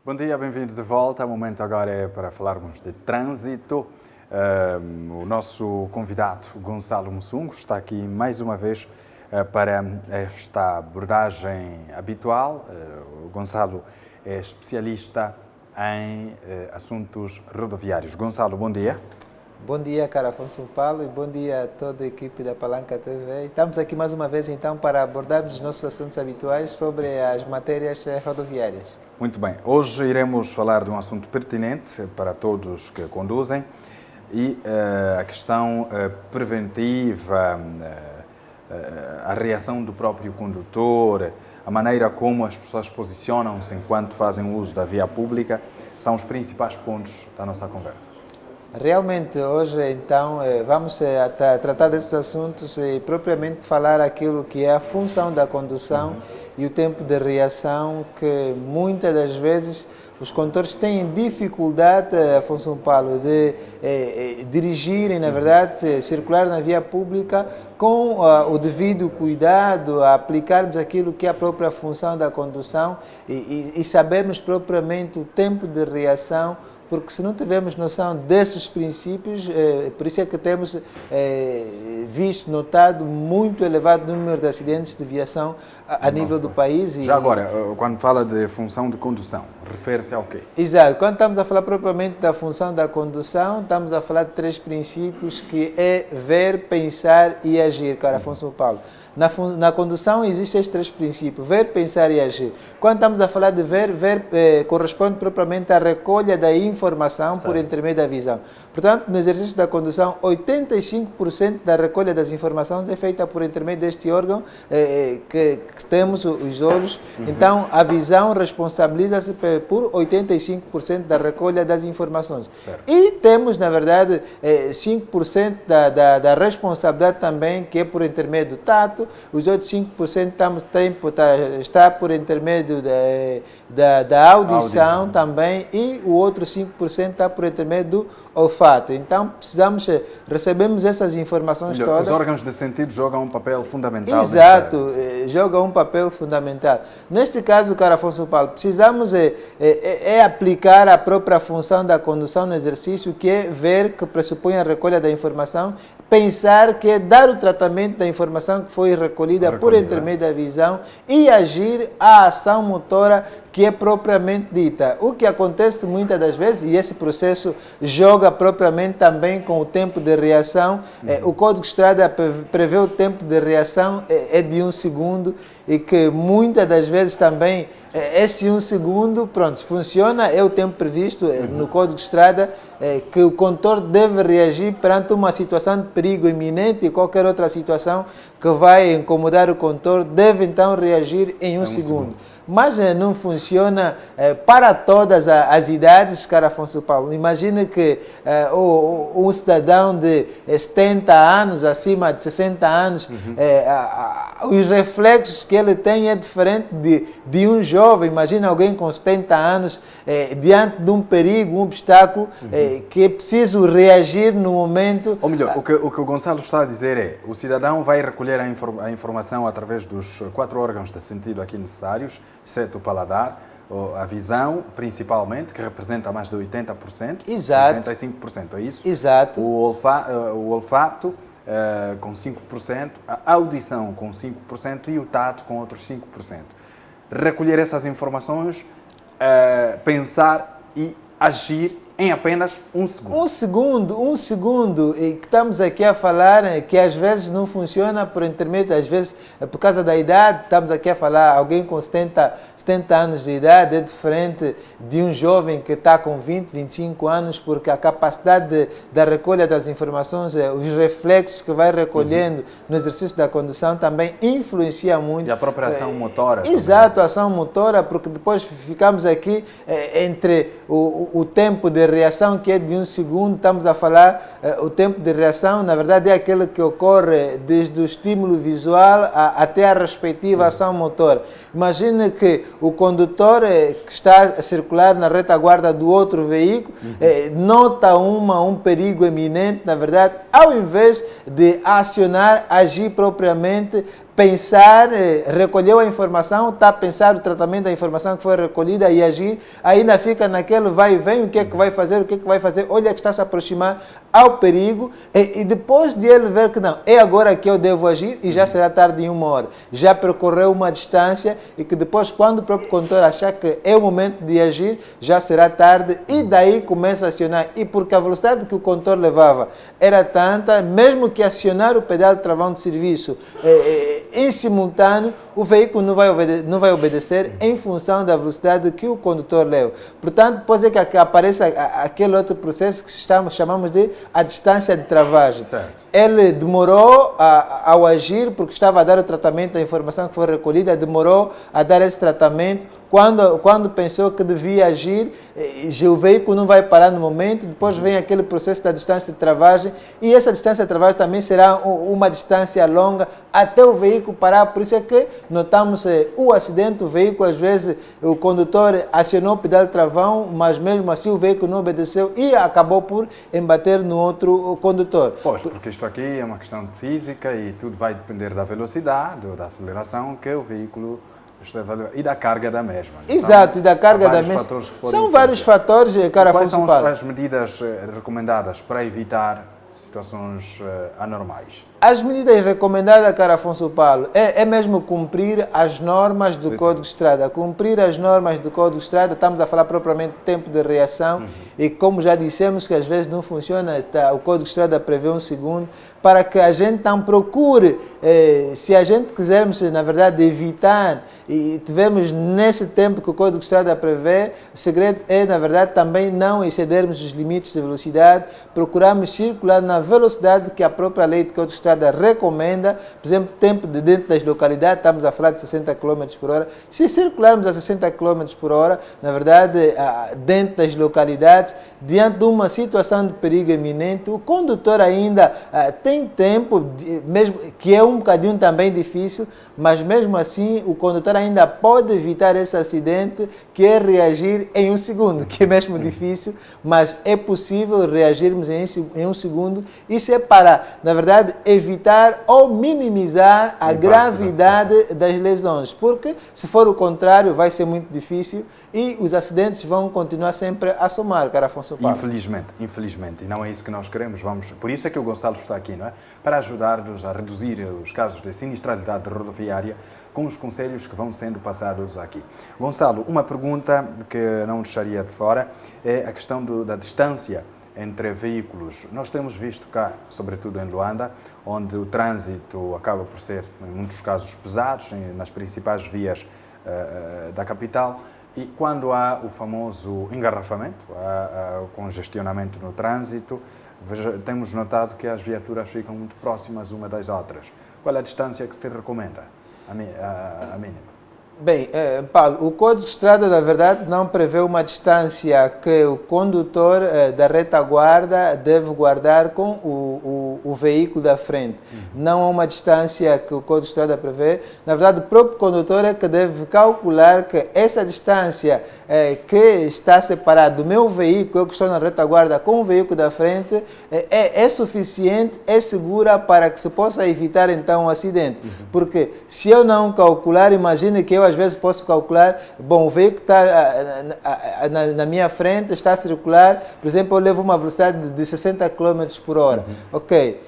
Bom dia, bem-vindo de volta. O momento agora é para falarmos de trânsito. O nosso convidado, Gonçalo Mussungo, está aqui mais uma vez para esta abordagem habitual. O Gonçalo é especialista em assuntos rodoviários. Gonçalo, bom dia. Bom dia, cara Afonso Paulo, e bom dia a toda a equipe da Palanca TV. Estamos aqui mais uma vez, então, para abordarmos os nossos assuntos habituais sobre as matérias rodoviárias. Muito bem. Hoje iremos falar de um assunto pertinente para todos que conduzem e a questão preventiva, a reação do próprio condutor, a maneira como as pessoas posicionam-se enquanto fazem uso da via pública, são os principais pontos da nossa conversa. Realmente, hoje, então, vamos tratar desses assuntos e propriamente falar aquilo que é a função da condução e o tempo de reação, que muitas das vezes os condutores têm dificuldade, Afonso Paulo, de dirigirem, na verdade, circular na via pública com o devido cuidado, a aplicarmos aquilo que é a própria função da condução e sabermos propriamente o tempo de reação, porque se não tivermos noção desses princípios, por isso é que temos notado muito elevado número de acidentes de viação a nível do país. Já agora, quando fala de função de condução, refere-se ao quê? Exato. Quando estamos a falar propriamente da função da condução, estamos a falar de três princípios, que é ver, pensar e agir, cara Afonso Paulo. Na condução existem estes três princípios: ver, pensar e agir. Quando estamos a falar de ver corresponde propriamente à recolha da informação por intermédio da visão. Portanto, no exercício da condução, 85% da recolha das informações é feita por intermédio deste órgão que temos, os olhos. Então, a visão responsabiliza-se por 85% da recolha das informações. Certo. E temos, na verdade, 5% da responsabilidade também, que é por intermédio do tato. Os outros 5% está por intermédio da audição também, e o outro 5% está por intermédio do olfato. Então, recebemos essas informações todas. Os órgãos de sentido jogam um papel fundamental. Exato, jogam um papel fundamental. Neste caso, cara Afonso Paulo, precisamos aplicar a própria função da condução no exercício, que é ver, que pressupõe a recolha da informação, pensar, que é dar o tratamento da informação que foi recolhida por intermédio da visão, e agir a ação motora, que é propriamente dita. O que acontece muitas das vezes, e esse processo joga propriamente também com o tempo de reação, o Código de Estrada prevê o tempo de reação é de 1 segundo, e que muitas das vezes também esse 1 segundo, pronto, funciona, é o tempo previsto no Código de Estrada, que o condutor deve reagir perante uma situação de perigo iminente, e qualquer outra situação que vai incomodar o condutor deve então reagir em 1 segundo. Mas não funciona para todas as idades, cara Afonso Paulo. Imagina que um cidadão de 70 anos, acima de 60 anos, os reflexos que ele tem é diferente de um jovem. Imagina alguém com 70 anos diante de um perigo, um obstáculo, que é preciso reagir no momento. Ou melhor, o que o Gonçalo está a dizer é: o cidadão vai recolher a informação através dos 4 órgãos de sentido aqui necessários, exceto o paladar, a visão, principalmente, que representa mais de 80%. Exato. 85%, é isso? Exato. O olfato com 5%, a audição com 5% e o tato com outros 5%. Recolher essas informações, pensar e agir em apenas 1 segundo. 1 segundo, e que estamos aqui a falar que às vezes não funciona por intermédio, às vezes por causa da idade. Estamos aqui a falar, alguém com 70 anos de idade é diferente de um jovem que está com 20, 25 anos, porque a capacidade da recolha das informações, os reflexos que vai recolhendo no exercício da condução também influencia muito. E a própria ação motora. Exato, a ação motora, porque depois ficamos aqui entre o tempo de reação, que é de 1 segundo. Estamos a falar, o tempo de reação, na verdade, é aquele que ocorre desde o estímulo visual até a respectiva ação motora. Imagine que o condutor que está a circular na retaguarda do outro veículo nota um perigo iminente, na verdade, ao invés de agir propriamente, pensar, recolheu a informação, está a pensar o tratamento da informação que foi recolhida e agir, ainda fica naquele vai e vem, o que é que vai fazer, olha que está se aproximar ao perigo, e depois de ele ver que não, é agora que eu devo agir, e já será tarde em 1 hora. Já percorreu uma distância e que depois, quando o próprio condutor achar que é o momento de agir, já será tarde, e daí começa a acionar. E porque a velocidade que o condutor levava era tanta, mesmo que acionar o pedal de travão de serviço em simultâneo, o veículo não vai obedecer em função da velocidade que o condutor leva. Portanto, depois é que aparece aquele outro processo que chamamos de a distância de travagem. Certo. Ele demorou ao agir, porque estava a dar o tratamento da informação que foi recolhida, demorou a dar esse tratamento. Quando pensou que devia agir, o veículo não vai parar no momento, depois vem aquele processo da distância de travagem, e essa distância de travagem também será uma distância longa até o veículo parar. Por isso é que notamos o acidente, o veículo, às vezes, o condutor acionou o pedal de travão, mas mesmo assim o veículo não obedeceu e acabou por embater no outro condutor. Pois, porque isto aqui é uma questão de física e tudo vai depender da velocidade ou da aceleração que o veículo e da carga da mesma. Exato, e da carga da mesma. São vários fatores, cara. Quais são as medidas recomendadas para evitar situações anormais? As medidas recomendadas, cara Afonso Paulo, é mesmo cumprir as normas do Código de Estrada. Cumprir as normas do Código de Estrada, estamos a falar propriamente do tempo de reação, e como já dissemos que às vezes não funciona, o Código de Estrada prevê 1 segundo, para que a gente não procure, se a gente quisermos, na verdade, evitar, e tivemos nesse tempo que o Código de Estrada prevê, o segredo é, na verdade, também não excedermos os limites de velocidade, procurarmos circular na velocidade que a própria lei de Código de Estrada recomenda. Por exemplo, tempo de dentro das localidades, estamos a falar de 60 km por hora. Se circularmos a 60 km por hora, na verdade, dentro das localidades, diante de uma situação de perigo iminente, o condutor ainda tem tempo, mesmo que é um bocadinho também difícil, mas mesmo assim o condutor ainda pode evitar esse acidente, que é reagir em 1 segundo, que é mesmo difícil, mas é possível reagirmos em 1 segundo. Isso é para, na verdade, evitar ou minimizar a gravidade das lesões, porque se for o contrário vai ser muito difícil e os acidentes vão continuar sempre a somar, cara Afonso Paulo. Infelizmente, e não é isso que nós queremos. Por isso é que o Gonçalo está aqui, não é? Para ajudar-nos a reduzir os casos de sinistralidade rodoviária com os conselhos que vão sendo passados aqui. Gonçalo, uma pergunta que não deixaria de fora é a questão da distância entre veículos. Nós temos visto cá, sobretudo em Luanda, onde o trânsito acaba por ser, em muitos casos, pesados nas principais vias da capital, e quando há o famoso engarrafamento, o congestionamento no trânsito, temos notado que as viaturas ficam muito próximas uma das outras. Qual é a distância que se te recomenda, a mínima? Bem, Paulo, o Código de Estrada, na verdade, não prevê uma distância que o condutor da retaguarda deve guardar com o veículo da frente. Não há uma distância que o Código de Estrada prevê. Na verdade, o próprio condutor é que deve calcular que essa distância que está separada do meu veículo, eu que estou na retaguarda, com o veículo da frente, é suficiente, é segura para que se possa evitar, então, um acidente. Porque se eu não calcular, imagine que eu às vezes posso calcular, bom, o veículo está na minha frente, está a circular, por exemplo, eu levo uma velocidade de 60 km por hora. Ok.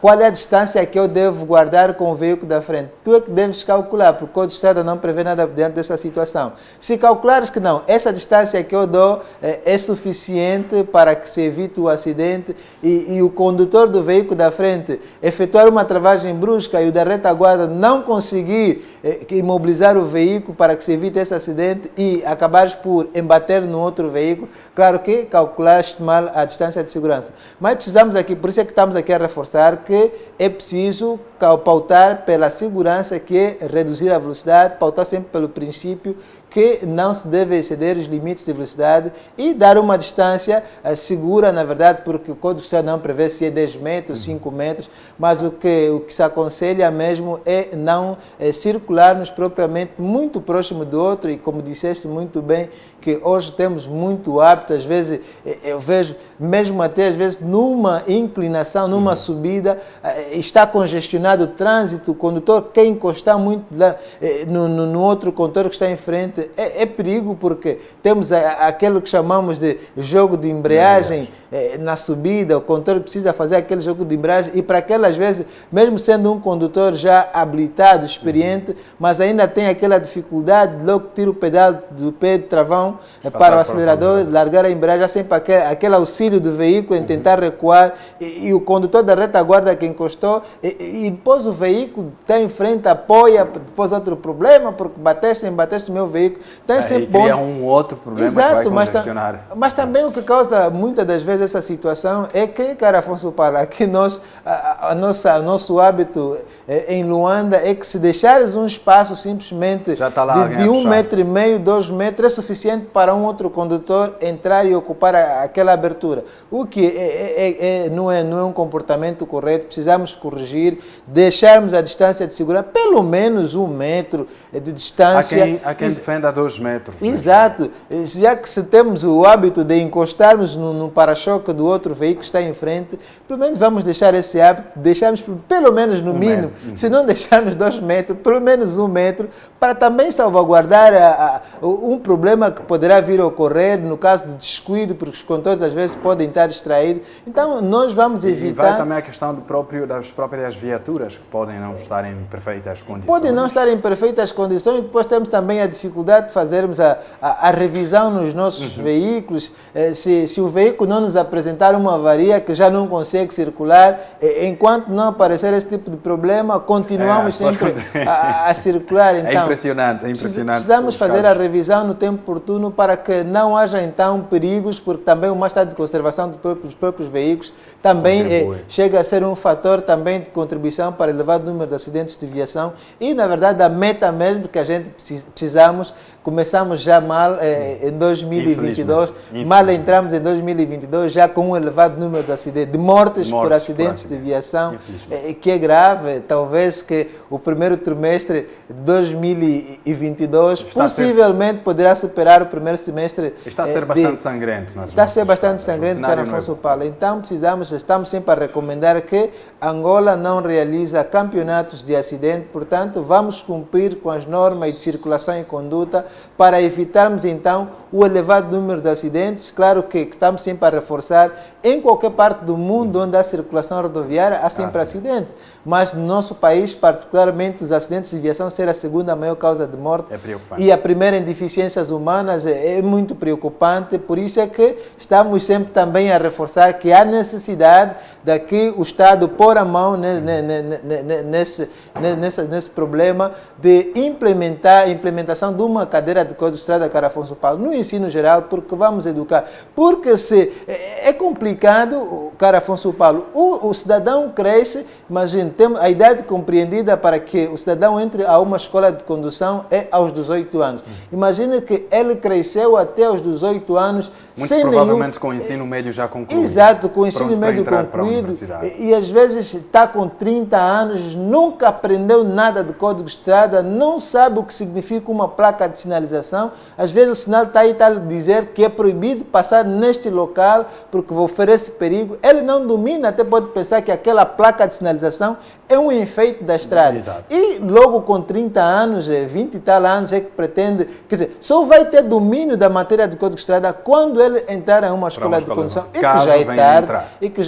Qual é a distância que eu devo guardar com o veículo da frente? Tu é que deves calcular, porque o Código de Estrada não prevê nada diante dessa situação. Se calculares que não, essa distância que eu dou é suficiente para que se evite o acidente e o condutor do veículo da frente efetuar uma travagem brusca e o da retaguarda não conseguir imobilizar o veículo para que se evite esse acidente e acabares por embater no outro veículo, claro que calculaste mal a distância de segurança. Mas precisamos aqui, por isso é que estamos aqui a reforçar que é preciso pautar pela segurança, que é reduzir a velocidade, pautar sempre pelo princípio que não se deve exceder os limites de velocidade e dar uma distância segura, na verdade, porque o Código de Estrada não prevê se é 10 metros, 5 metros, mas o que se aconselha mesmo é não circularmos propriamente muito próximo do outro e, como disseste muito bem, que hoje temos muito hábito, às vezes eu vejo, mesmo até às vezes numa inclinação, numa subida, está congestionado o trânsito, o condutor quer encostar muito lá, no outro condutor que está em frente, é perigo porque temos aquele que chamamos de jogo de embreagem na subida, o condutor precisa fazer aquele jogo de embreagem e para aquelas vezes, mesmo sendo um condutor já habilitado, experiente, mas ainda tem aquela dificuldade, logo tira o pedal do pé de travão para o acelerador, largar a embreagem, sempre aquele auxílio do veículo em tentar recuar e o condutor da retaguarda que encostou e depois o veículo está em frente, apoia, depois outro problema, porque bateste o meu veículo. Tem sempre cria um outro problema. Exato, que vai congestionar. mas também o que causa muitas das vezes essa situação é que, cara Afonso Paulo, aqui o nosso hábito em Luanda é que se deixares um espaço simplesmente já tá lá de 1,5 metro, 2 metros, é suficiente para um outro condutor entrar e ocupar aquela abertura. O que não é um comportamento correto, precisamos corrigir, deixarmos a distância de segurança, pelo menos 1 metro de distância. Há quem defenda 2 metros. Exato. Já que se temos o hábito de encostarmos no para-choque do outro veículo que está em frente, pelo menos vamos deixar esse hábito, deixarmos pelo menos no mínimo, se não deixarmos 2 metros, pelo menos 1 metro, para também salvaguardar um problema que poderá vir a ocorrer no caso de descuido, porque os condutores às vezes podem estar distraídos. Então, nós vamos evitar... E vai também a questão das próprias viaturas, que podem não estar em perfeitas condições. Podem não estar em perfeitas condições e depois temos também a dificuldade de fazermos a revisão nos nossos veículos. Se o veículo não nos apresentar uma avaria que já não consegue circular, enquanto não aparecer esse tipo de problema, continuamos sempre a circular. Então, é impressionante. Precisamos fazer a revisão no tempo oportuno para que não haja então perigos, porque também o mau estado de conservação dos próprios veículos também chega a ser um fator também de contribuição para o elevado número de acidentes de viação e, na verdade, a meta mesmo que a gente precisamos, começamos já mal em 2022, mal entramos em 2022 já com um elevado número de mortes por acidentes de viação, que é grave. Talvez que o primeiro trimestre de 2022 possivelmente poderá superar o primeiro semestre. Está a ser bastante sangrento. Está a ser bastante sangrento, cara Afonso Paulo. Então estamos sempre a recomendar que Angola não realiza campeonatos de acidente, portanto vamos cumprir com as normas de circulação e conduta para evitarmos então o elevado número de acidentes. Claro que estamos sempre a reforçar, em qualquer parte do mundo onde há circulação rodoviária há sempre acidente, mas no nosso país, particularmente, os acidentes de viação ser a segunda maior causa de morte e a primeira em deficiências humanas é muito preocupante. Por isso é que estamos sempre também a reforçar que há necessidade de que o Estado pôr a mão nesse problema de a implementação de uma cadeira de Código de Estrada, cara Afonso Paulo, no ensino geral, porque vamos educar. Porque se é complicado, cara Afonso Paulo, o cidadão cresce, imagina, temos a idade compreendida para que o cidadão entre a uma escola de condução é aos 18 anos. Imagina que ele cresceu até aos 18 anos muito provavelmente com o ensino médio já concluído. Exato, com o ensino médio concluído e às vezes está com 30 anos, nunca aprendeu nada do Código de Estrada, não sabe o que significa uma placa de sinalização. Às vezes o sinal está aí, está a dizer que é proibido passar neste local porque oferece perigo. Ele não domina, até pode pensar que aquela placa de sinalização é um enfeite da estrada. Exato. E logo com 30 anos, 20 e tal anos, é que pretende, quer dizer, só vai ter domínio da matéria do Código de Estrada quando ele entrar em uma escola de condução, e que já é tarde,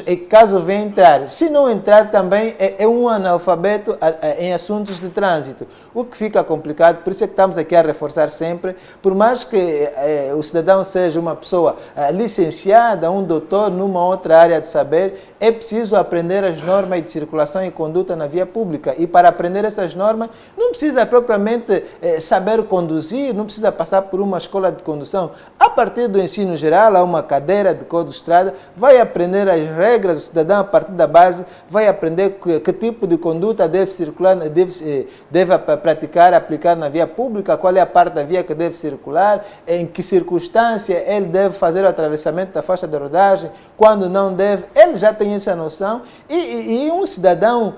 e caso venha entrar. Se não entrar também é um analfabeto em assuntos de trânsito, o que fica complicado. Por isso é que estamos aqui a reforçar sempre, por mais que o cidadão seja uma pessoa licenciada, um doutor numa outra área de saber, é preciso aprender as normas de circulação e conduta na via pública. E para aprender essas normas, não precisa propriamente saber conduzir, não precisa passar por uma escola de condução. A partir do ensino geral, há uma cadeira de Código de Estrada, vai aprender as regras, o cidadão a partir da base vai aprender que tipo de conduta deve circular, deve praticar, aplicar na via pública, qual é a parte via que deve circular, em que circunstância ele deve fazer o atravessamento da faixa de rodagem, quando não deve, ele já tem essa noção e um cidadão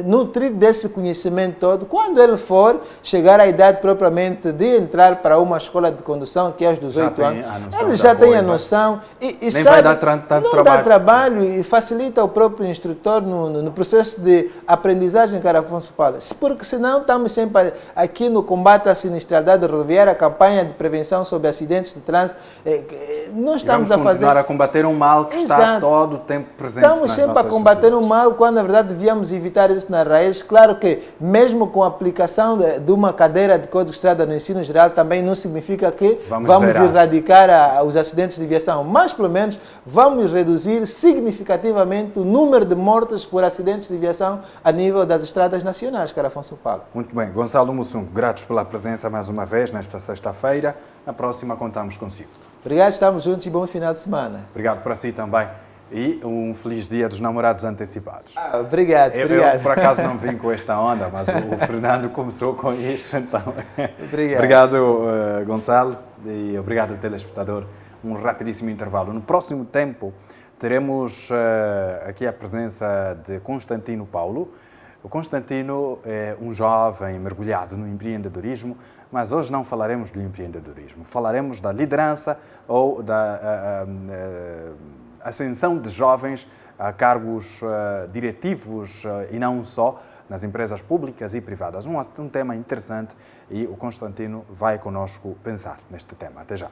nutrido desse conhecimento todo, quando ele for chegar à idade propriamente de entrar para uma escola de condução, que é aos 18 anos, ele já tem a noção e nem sabe, vai dar tanto não dá trabalho e facilita o próprio instrutor no processo de aprendizagem, cara Afonso Paulo. Porque senão estamos sempre aqui no combate à sinistralidade rodoviária, a campanha de prevenção sobre acidentes de trânsito, não estamos a fazer... continuar a combater um mal que está todo o tempo presente. Estamos sempre a combater um mal, quando na verdade devíamos evitar isso na raiz. Claro que mesmo com a aplicação de uma cadeira de código de estrada no ensino geral, também não significa que vamos erradicar os acidentes de viação, mas pelo menos vamos reduzir significativamente o número de mortes por acidentes de viação a nível das estradas nacionais, cara Afonso Paulo. Muito bem. Gonçalo Mussum, gratos pela presença mais uma vez nesta sexta-feira. Na próxima contamos consigo. Obrigado, estamos juntos e bom final de semana. Obrigado para si também. E um feliz Dia dos Namorados antecipados. Obrigado. Eu, por acaso, não vim com esta onda, mas o Fernando começou com isto, então... Obrigado, Gonçalo, e obrigado, telespectador. Um rapidíssimo intervalo. No próximo tempo, teremos aqui a presença de Constantino Paulo. O Constantino é um jovem mergulhado no empreendedorismo, mas hoje não falaremos do empreendedorismo. Falaremos da liderança ou da ascensão de jovens a cargos diretivos e não só nas empresas públicas e privadas. Um tema interessante e o Constantino vai conosco pensar neste tema. Até já.